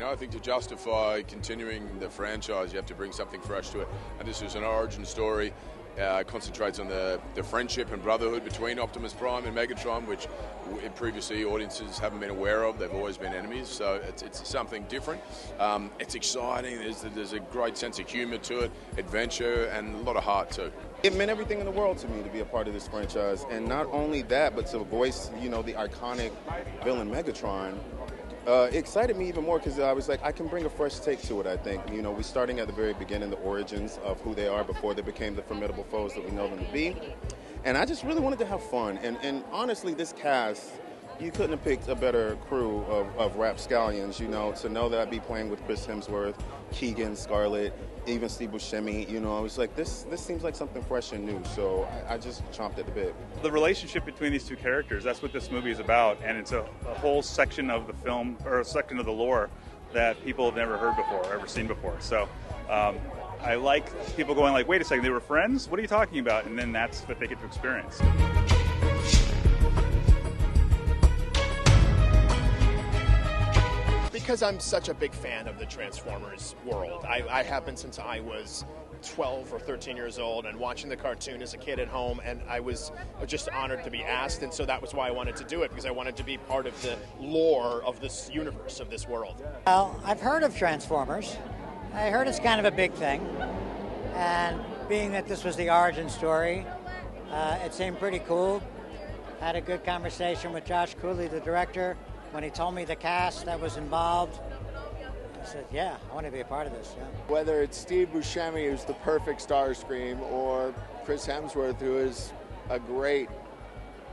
I think to justify continuing the franchise, you have to bring something fresh to it. And this is an origin story. Concentrates on the friendship and brotherhood between Optimus Prime and Megatron, which previously audiences haven't been aware of. They've always been enemies, so it's something different. It's exciting. There's a great sense of humor to it, adventure, and a lot of heart too. It meant everything in the world to me to be a part of this franchise, and not only that, but to voice, the iconic villain Megatron. It excited me even more because I was like, I can bring a fresh take to it, I think. We're starting at the very beginning, the origins of who they are before they became the formidable foes that we know them to be. And I just really wanted to have fun. And honestly, this cast, you couldn't have picked a better crew of rapscallions, to know that I'd be playing with Chris Hemsworth, Keegan, Scarlett, even Steve Buscemi. I was like, this seems like something fresh and new, so I just chomped at the bit. The relationship between these two characters, that's what this movie is about, and it's a whole section of the film, or a section of the lore that people have never heard before, or ever seen before. So I like people going like, wait a second, they were friends? What are you talking about? And then that's what they get to experience. Because I'm such a big fan of the Transformers world. I have been since I was 12 or 13 years old, and watching the cartoon as a kid at home, and I was just honored to be asked, and so that was why I wanted to do it, because I wanted to be part of the lore of this universe, of this world. Well, I've heard of Transformers. I heard it's kind of a big thing, and being that this was the origin story, it seemed pretty cool. Had a good conversation with Josh Cooley, the director. When he told me the cast that was involved, I said, yeah, I want to be a part of this. Yeah. Whether it's Steve Buscemi, who's the perfect Starscream, or Chris Hemsworth, who is a great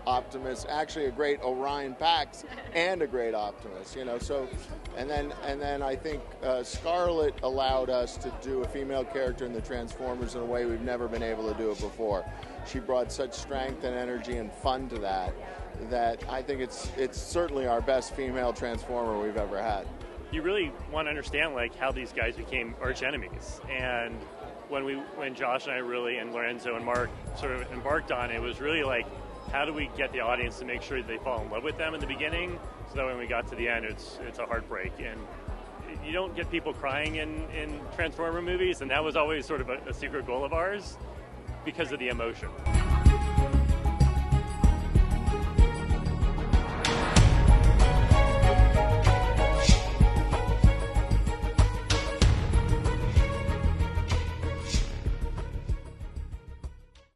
Optimus, actually a great Orion Pax, and a great Optimus, So, and then I think Scarlett allowed us to do a female character in the Transformers in a way we've never been able to do it before. She brought such strength and energy and fun to that I think it's certainly our best female Transformer we've ever had. You really want to understand how these guys became arch enemies, and when Josh and I really, and Lorenzo and Mark sort of embarked on it, was really how do we get the audience to make sure that they fall in love with them in the beginning, so that when we got to the end, it's a heartbreak. And you don't get people crying in Transformer movies, and that was always sort of a secret goal of ours because of the emotion.